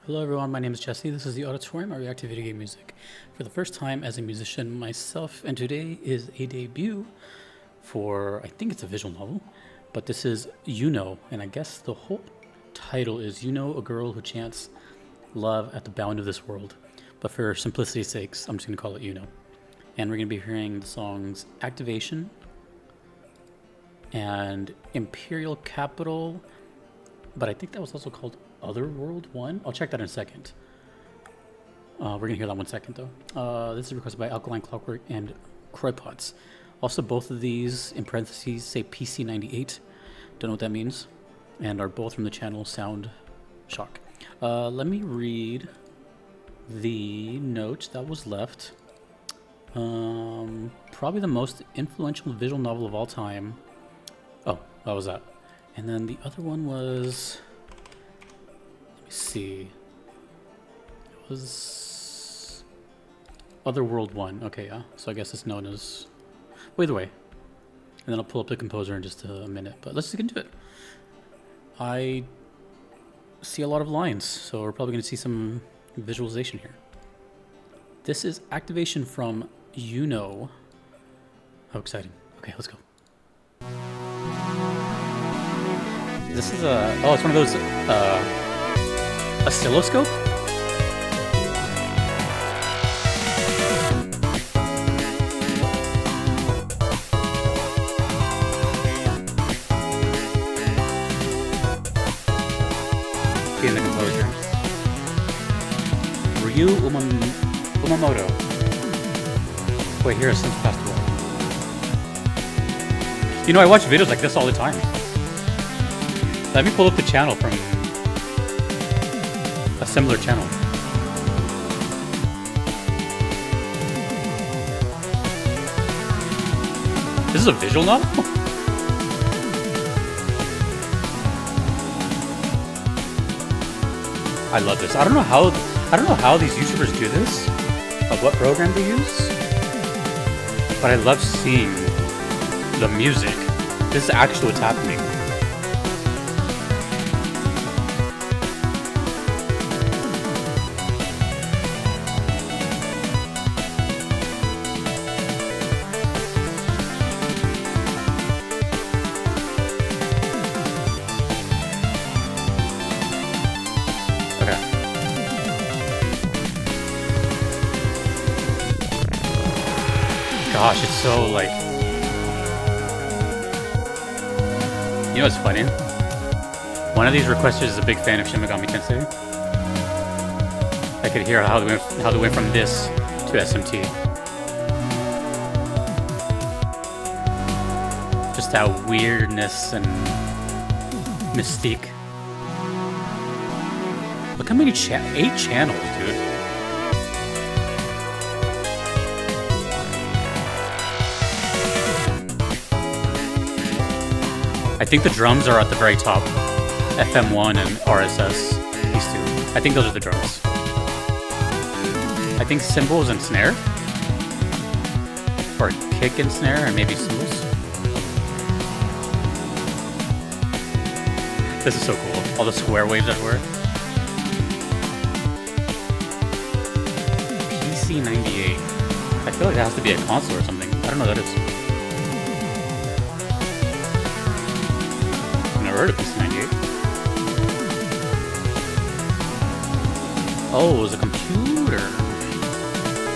Hello everyone, my name is Jesse. This is the Auditorium. I react to video game music for the first time as a musician myself, and today is a debut for, I think it's a visual novel, but this is and I guess the whole title is a girl who chants love at the bound of this world. But for simplicity's sakes, I'm just going to call it And we're going to be hearing the songs Activation and Imperial Capital, but I think that was also called Otherworld 1. I'll check that in a second. We're going to hear that 1 second, though. This is requested by Alkaline Clockwork and Croypots. Also, both of these, in parentheses, say PC98. Don't know what that means. And are both from the channel Sound Shock. Let me read the note that was left. Probably the most influential visual novel of all time. Oh, that was that. And then the other one was... Let me see. It was Otherworld 1. Okay, yeah. So I guess it's known as... Well, either way. And then I'll pull up the composer in just a minute. But let's get into it. I see a lot of lines, so we're probably going to see some visualization here. This is Activation from How exciting. Okay, let's go. This is it's one of those, oscilloscope? In the composer. Umemoto. Wait, here is since passed away. I watch videos like this all the time. Let me pull up the channel from a similar channel. This is a visual novel? I love this. I don't know how these YouTubers do this, of what program they use, but I love seeing the music. This is actually what's happening. Gosh, it's so like... what's funny? One of these requesters is a big fan of Shin Megami Tensei. I could hear how they went from this to SMT. Just that weirdness and mystique. Look how many 8 channels, dude. I think the drums are at the very top. FM1 and RSS. These two. I think those are the drums. I think cymbals and snare. Or kick and snare and maybe cymbals. This is so cool. All the square waves everywhere. PC98. I feel like that has to be a console or something. I don't know what that is. Heard of PC98. Oh, it was a computer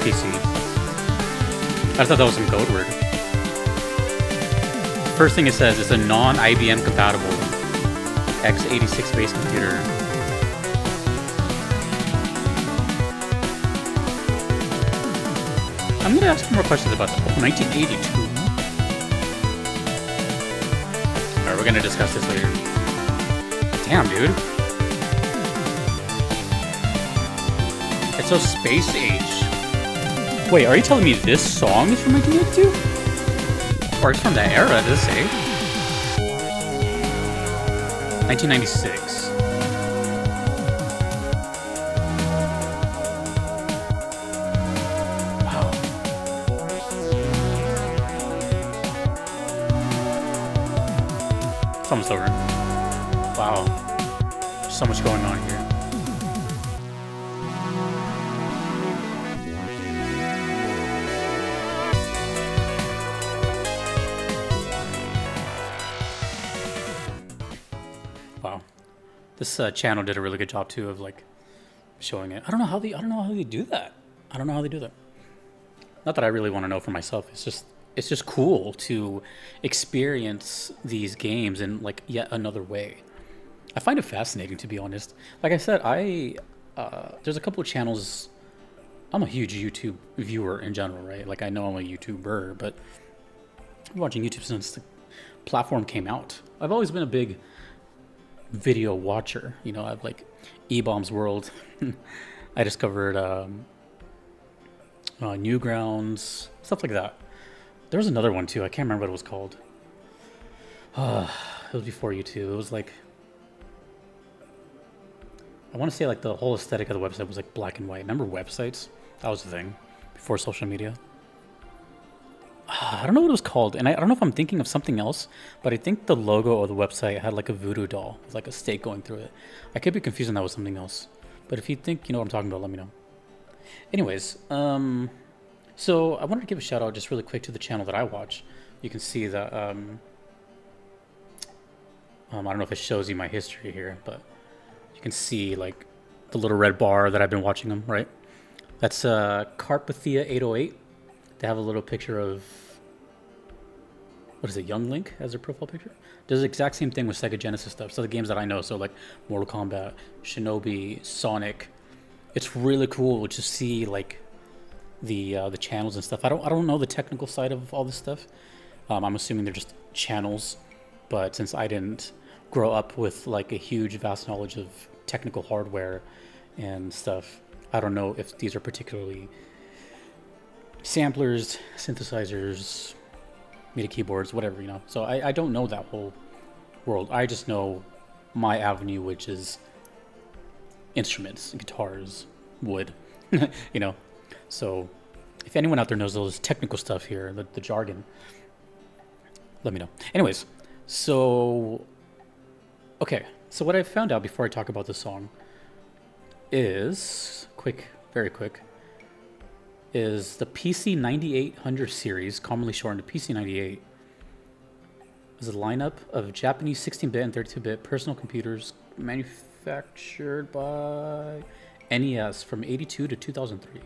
PC. I thought that was some code word. First thing it says is a non-IBM compatible x86 based computer. I'm gonna ask more questions about that. Oh, 1982. We're gonna discuss this later. Damn, dude. It's so space age. Wait, are you telling me this song is from 1982? Or it's from that era, does it say? 1996. Almost over. Wow. So much going on here. This channel did a really good job too of like showing it. I don't know how they do that. I don't know how they do that. Not that I really want to know for myself. It's just cool to experience these games in like yet another way. I find it fascinating, to be honest. Like I said, there's a couple of channels. I'm a huge YouTube viewer in general, right? Like I know I'm a YouTuber, but I've been watching YouTube since the platform came out. I've always been a big video watcher. You know, I've like E-Bomb's World. I discovered Newgrounds, stuff like that. There was another one too. I can't remember what it was called. It was before YouTube. It was like, I want to say like the whole aesthetic of the website was like black and white. Remember websites? That was the thing before social media. I don't know what it was called, and I don't know if I'm thinking of something else, but I think the logo of the website had like a voodoo doll with like a stake going through it. I could be confusing that with something else, but if you think you know what I'm talking about, let me know. Anyways, so I wanted to give a shout out just really quick to the channel that I watch. You can see that I don't know if it shows you my history here, but you can see like the little red bar that I've been watching them, right? That's Carpathia 808. They have a little picture of, what is it, Young Link as their profile picture? Does the exact same thing with Sega Genesis stuff. So the games that I know, so like Mortal Kombat, Shinobi, Sonic. It's really cool to see like the channels and stuff. I don't know the technical side of all this stuff. I'm assuming they're just channels, but since I didn't grow up with like a huge vast knowledge of technical hardware and stuff, I don't know if these are particularly samplers, synthesizers, MIDI keyboards, whatever, you know. So I don't know that whole world. I just know my avenue, which is instruments, guitars, wood, you know. So if anyone out there knows those technical stuff here, the jargon, let me know. Anyways, so okay, so what I found out before I talk about the song is very quick, is the PC 9800 series, commonly shortened to PC 98, is a lineup of Japanese 16-bit and 32-bit personal computers manufactured by NES from 82 to 2003.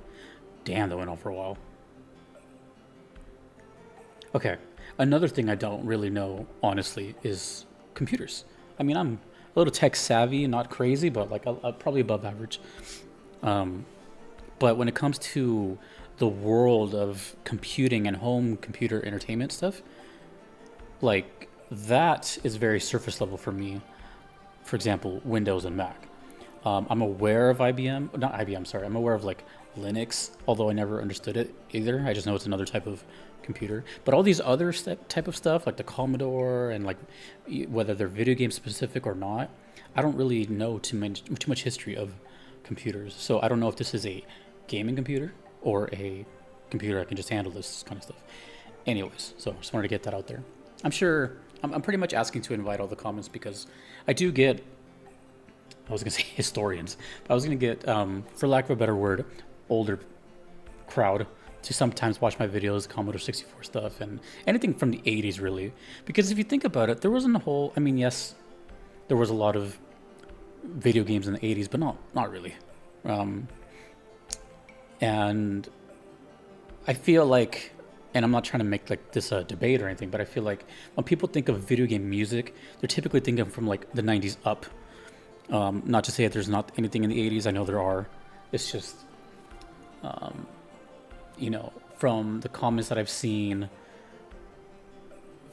Damn, that went on for a while. Okay, another thing I don't really know, honestly, is computers. I mean, I'm a little tech savvy, not crazy, but like probably above average. But when it comes to the world of computing and home computer entertainment stuff, like that is very surface level for me. For example, Windows and Mac. I'm aware of IBM, not IBM, sorry. I'm aware of like Linux, although I never understood it either. I just know it's another type of computer. But all these other type of stuff, like the Commodore and like whether they're video game specific or not, I don't really know too much history of computers. So I don't know if this is a gaming computer or a computer that can just handle this kind of stuff. Anyways, so just wanted to get that out there. I'm sure I'm pretty much asking to invite all the comments because I do get, I was gonna say historians, but I was gonna get, for lack of a better word, older crowd to sometimes watch my videos, Commodore 64 stuff, and anything from the 80s really. Because if you think about it, there wasn't a whole, I mean, yes, there was a lot of video games in the 80s, but not really. And I feel like, and I'm not trying to make like this a debate or anything, but I feel like when people think of video game music, they're typically thinking from like the 90s up. Not to say that there's not anything in the 80s. I know there are. It's just, you know, from the comments that I've seen,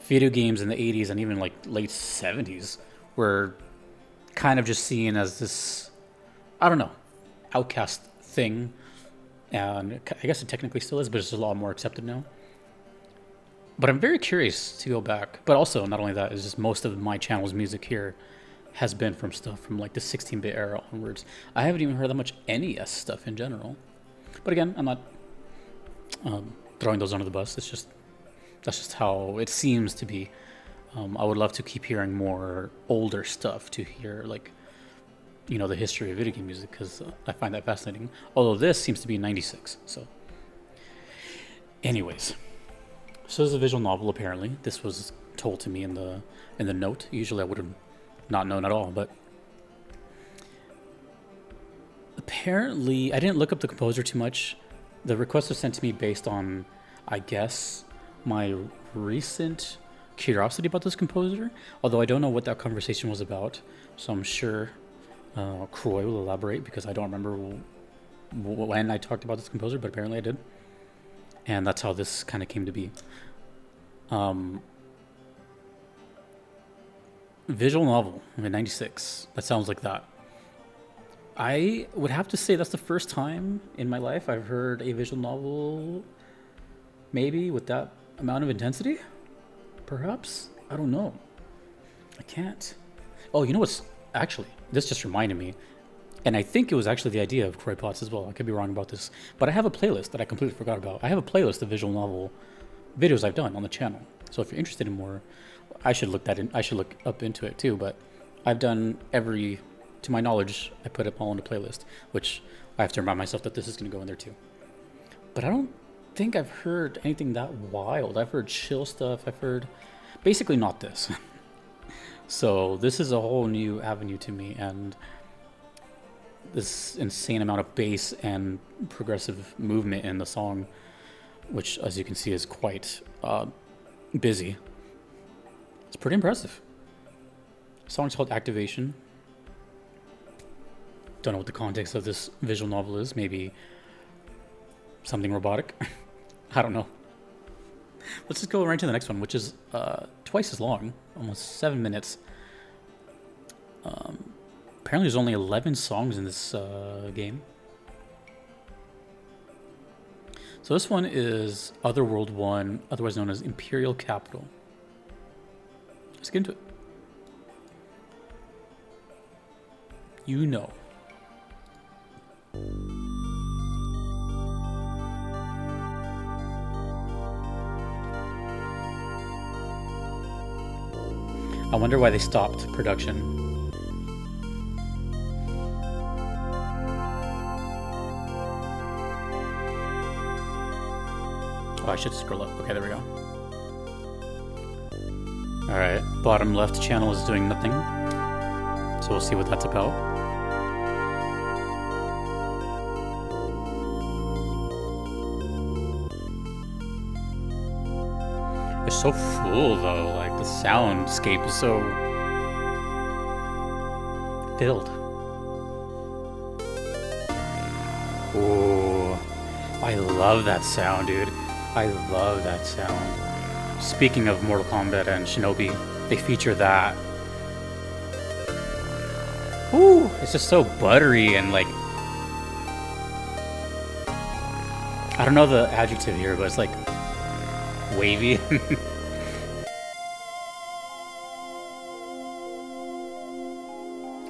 video games in the 80s and even like late 70s were kind of just seen as this, I don't know, outcast thing. And I guess it technically still is, but it's a lot more accepted now. But I'm very curious to go back. But also, not only that, is just most of my channel's music here has been from stuff from like the 16-bit era onwards. I haven't even heard that much NES stuff in general. But again, I'm not throwing those under the bus. It's just, that's just how it seems to be. I would love to keep hearing more older stuff to hear like, you know, the history of video game music, because I find that fascinating. Although this seems to be 96. So anyways, so this is a visual novel apparently. This was told to me in the note. Usually I would have not known at all, but apparently, I didn't look up the composer too much. The request was sent to me based on, I guess, my recent curiosity about this composer. Although I don't know what that conversation was about, so I'm sure Croy will elaborate because I don't remember when I talked about this composer, but apparently I did. And that's how this kind of came to be. Visual novel in '96. That sounds like that. I would have to say that's the first time in my life I've heard a visual novel, maybe with that amount of intensity. Perhaps, I don't know. I can't. Oh, you know what's actually? This just reminded me, and I think it was actually the idea of Croy Potts as well. I could be wrong about this, but I have a playlist that I completely forgot about. I have a playlist of visual novel videos I've done on the channel. So if you're interested in more, I should look up into it too. But I've done every, to my knowledge, I put it all in a playlist, which I have to remind myself that this is going to go in there too. But I don't think I've heard anything that wild. I've heard chill stuff. I've heard basically not this. So this is a whole new avenue to me, and this insane amount of bass and progressive movement in the song, which, as you can see, is quite busy. It's pretty impressive. The song's called Activation. Don't know what the context of this visual novel is. Maybe something robotic. I don't know. Let's just go right to the next one, which is twice as long, almost 7 minutes. Apparently there's only 11 songs in this game. So this one is Otherworld 1, otherwise known as Imperial Capital. Let's get into it. You know. I wonder why they stopped production. Oh, I should scroll up. Okay, there we go. Alright, bottom left channel is doing nothing. So we'll see what that's about. It's so full though, like the soundscape is so filled. Oh, I love that sound, dude. I love that sound. Speaking of Mortal Kombat and Shinobi, they feature that. Ooh, it's just so buttery and like, I don't know the adjective here, but it's like wavy.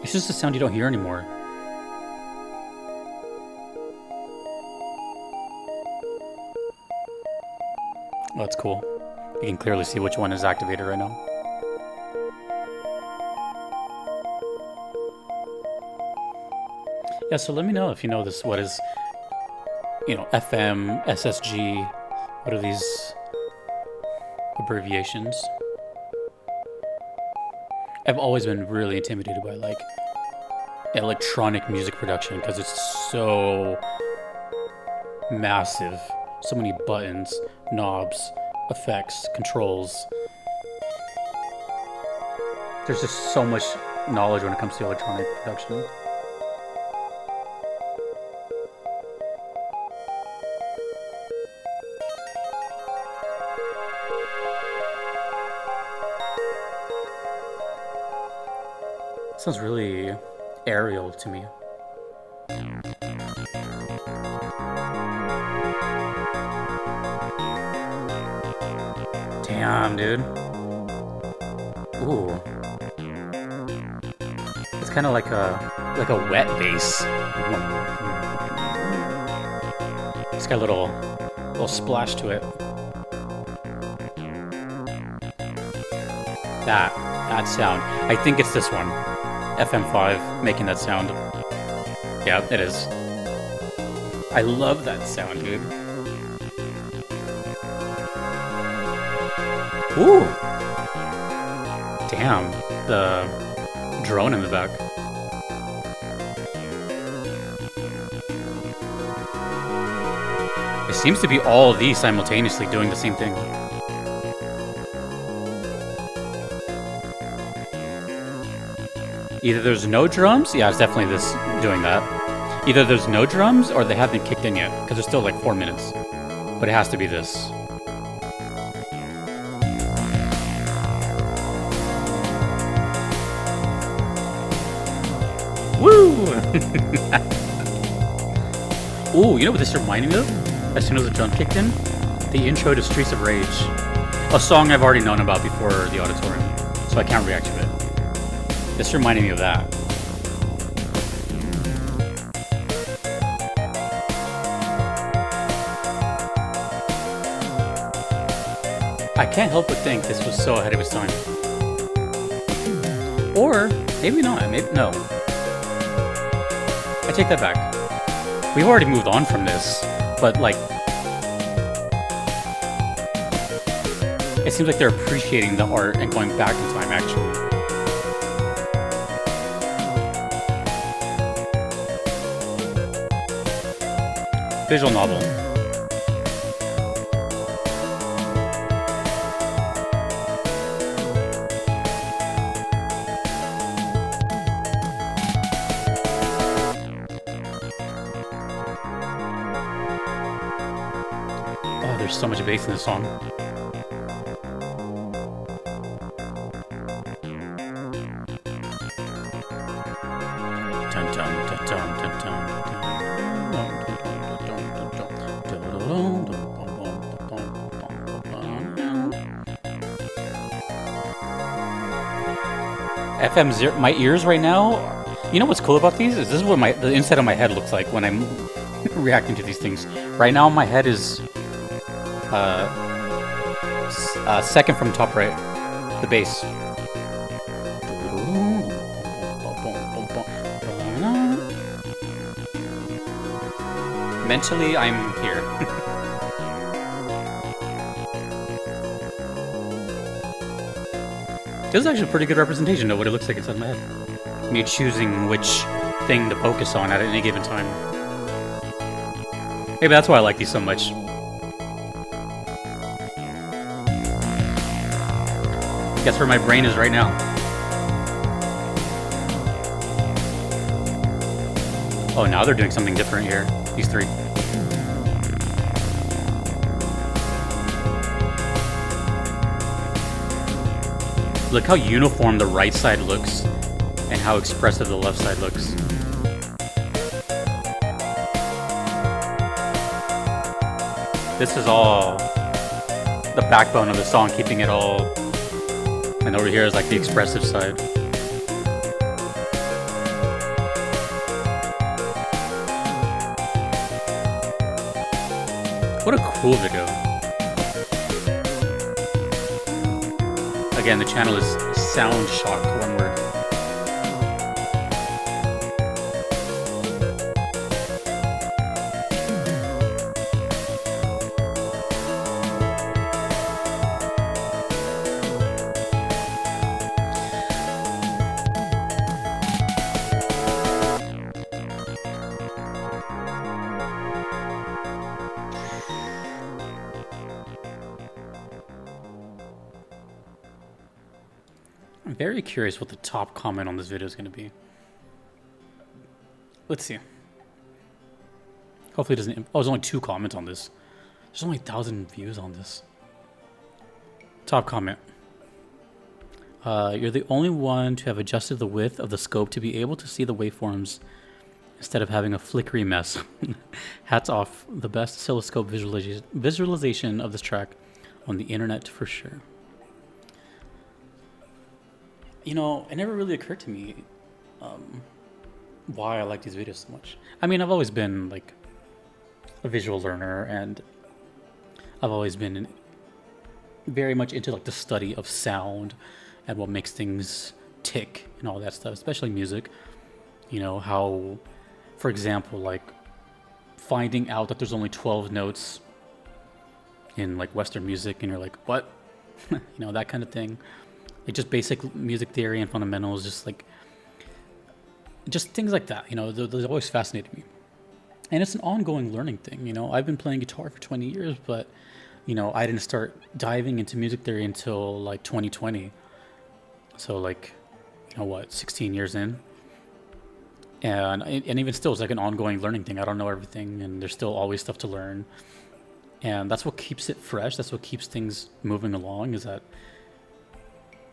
It's just a sound you don't hear anymore. Oh, that's cool. You can clearly see which one is activated right now. Yeah, so let me know if you know this. What is, FM, SSG? What are these abbreviations? I've always been really intimidated by like electronic music production because it's so massive. So many buttons, knobs, effects, controls. There's just so much knowledge when it comes to electronic production. Sounds really aerial to me. Damn, dude. Ooh. It's kind of like a wet bass. It's got a little splash to it. That sound. I think it's this one. FM5 making that sound. Yeah, it is. I love that sound, dude. Ooh! Damn, the drone in the back. It seems to be all of these simultaneously doing the same thing. Either there's no drums, yeah, it's definitely this doing that. Either there's no drums or they haven't kicked in yet, because there's still like 4 minutes. But it has to be this. Woo! Ooh, you know what this reminded me of? As soon as the drum kicked in? The intro to Streets of Rage. A song I've already known about before the auditorium, so I can't react to it. This reminded me of that. I can't help but think this was so ahead of its time. Or, maybe not, maybe no. I take that back. We've already moved on from this, but like... It seems like they're appreciating the art and going back in time, actually. Visual novel. Oh, there's so much bass in this song. FM0, my ears right now, you know what's cool about these? Is this is what the inside of my head looks like when I'm reacting to these things. Right now my head is second from top right, the bass. Mentally, I'm here. This is actually a pretty good representation of what it looks like inside my head. Me choosing which thing to focus on at any given time. Maybe that's why I like these so much. Guess where my brain is right now. Oh, now they're doing something different here. These three. Look how uniform the right side looks and how expressive the left side looks. This is all the backbone of the song, keeping it all. And over here is like the expressive side. What a cool video. Again, the channel is Sound Shock, one word. I'm very curious what the top comment on this video is going to be. Let's see. Hopefully it doesn't... Oh, there's only 2 comments on this. There's only 1,000 views on this. Top comment. You're the only one to have adjusted the width of the scope to be able to see the waveforms instead of having a flickery mess. Hats off. The best oscilloscope visualization of this track on the internet for sure. You know, it never really occurred to me why I like these videos so much. I mean, I've always been like a visual learner, and I've always been very much into like the study of sound and what makes things tick and all that stuff, especially music. You know, how, for example, like finding out that there's only 12 notes in like Western music and you're like, what? You know, that kind of thing. Like just basic music theory and fundamentals, just things like that, you know, those always fascinated me. And it's an ongoing learning thing. I've been playing guitar for 20 years, but I didn't start diving into music theory until like 2020. So like, what, 16 years in. And even still, it's like an ongoing learning thing. I don't know everything, and there's still always stuff to learn. And that's what keeps it fresh. That's what keeps things moving along, is that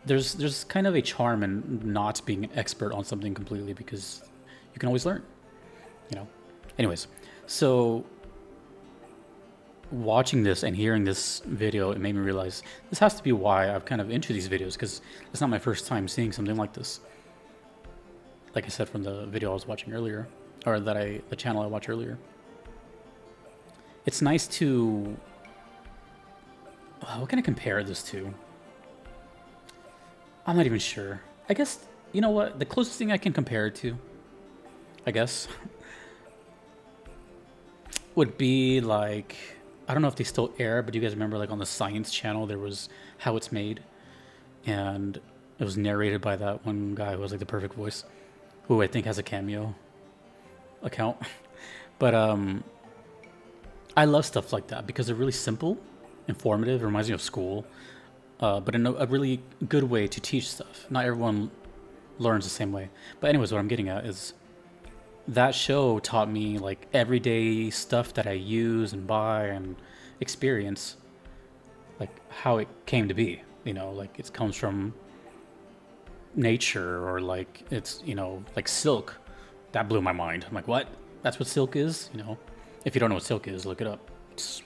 there's kind of a charm in not being an expert on something completely, because you can always learn, you know. Anyways, so watching this and hearing this video, it made me realize this has to be why I'm kind of into these videos, because it's not my first time seeing something like this. Like I said from the video I was watching earlier, or the channel I watched earlier. It's nice to... what can I compare this to? I'm not even sure. I guess, you know what? The closest thing I can compare it to, I guess, would be like... I don't know if they still air, but do you guys remember, like, on the Science Channel, there was How It's Made? And it was narrated by that one guy who was, like, the perfect voice, who I think has a Cameo account. But I love stuff like that because they're really simple, informative. It reminds me of school, but in a really good way to teach stuff. Not everyone learns the same way. But anyways, what I'm getting at is that show taught me like everyday stuff that I use and buy and experience, like how it came to be. Like it comes from nature, or like it's like silk. That blew my mind. I'm like, what? That's what silk is? If you don't know what silk is, look it up. It's,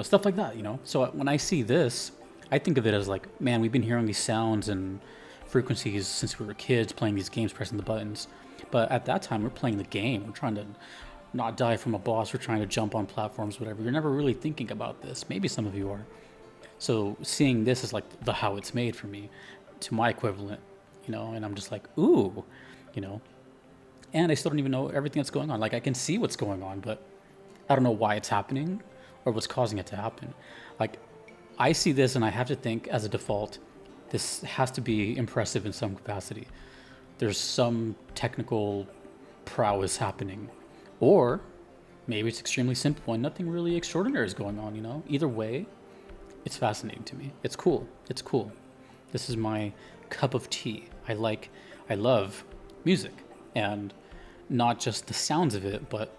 stuff like that. So when I see this, I think of it as like, man, we've been hearing these sounds and frequencies since we were kids, playing these games, pressing the buttons. But at that time, we're playing the game. We're trying to not die from a boss. We're trying to jump on platforms, whatever. You're never really thinking about this. Maybe some of you are. So seeing this is like the How It's Made for me, to my equivalent, and I'm just like, ooh, and I still don't even know everything that's going on. Like, I can see what's going on, but I don't know why it's happening or what's causing it to happen. Like, I see this and I have to think as a default, this has to be impressive in some capacity. There's some technical prowess happening. Or maybe it's extremely simple and nothing really extraordinary is going on, Either way, it's fascinating to me. It's cool. It's cool. This is my cup of tea. I love music, and not just the sounds of it, but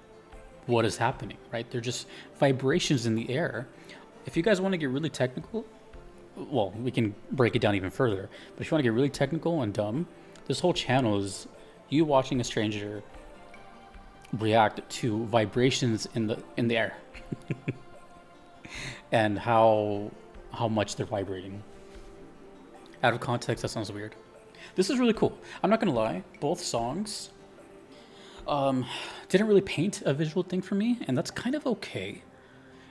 what is happening, right? They're just vibrations in the air. If you guys want to get really technical, well, we can break it down even further. But if you want to get really technical and dumb, this whole channel is you watching a stranger react to vibrations in the air, and how much they're vibrating. Out of context, that sounds weird. This is really cool. I'm not gonna lie, both songs didn't really paint a visual thing for me, and that's kind of okay.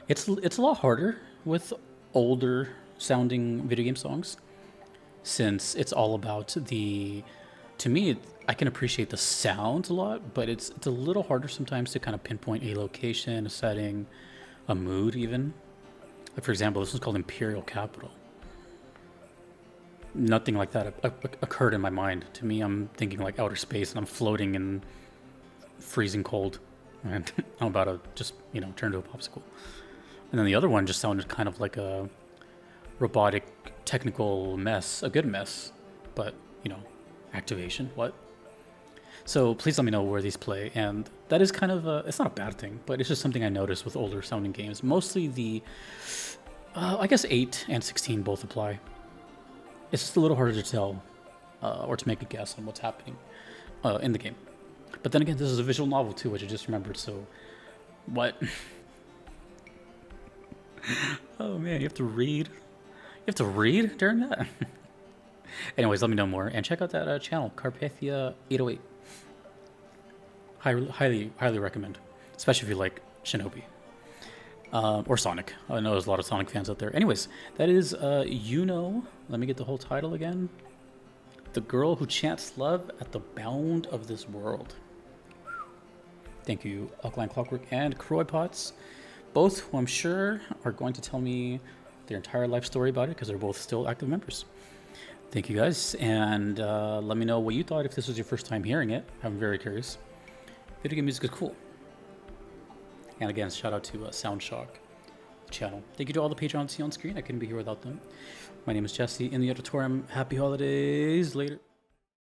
It's a lot harder with older sounding video game songs, since it's all about to me, I can appreciate the sound a lot, but it's a little harder sometimes to kind of pinpoint a location, a setting, a mood even. Like, for example, this one's called Imperial Capital. Nothing like that occurred in my mind. To me, I'm thinking like outer space, and I'm floating in freezing cold, and I'm about to just turn to a popsicle. And then the other one just sounded kind of like a robotic technical mess, a good mess, but activation, what? So please let me know where these play. And that is kind of it's not a bad thing, but it's just something I noticed with older sounding games. Mostly the I guess 8 and 16 both apply. It's just a little harder to tell or to make a guess on what's happening in the game. But then again, this is a visual novel too, which I just remembered. So what? Oh man, you have to read. You have to read during that? Anyways, let me know more. And check out that channel, Carpathia 808. Highly recommend. Especially if you like Shinobi. Or Sonic. I know there's a lot of Sonic fans out there. Anyways, that is, let me get the whole title again. The Girl Who Chants Love at the Bound of This World. Thank you, Alkaline Clockwork and Kroypots. Both who I'm sure are going to tell me their entire life story about it, because they're both still active members. Thank you guys, and let me know what you thought if this was your first time hearing it. I'm very curious. Video game music is cool. And again, shout out to Soundshock channel. Thank you to all the patrons you see on screen. I couldn't be here without them. My name is Jesse in the auditorium. Happy holidays. Later.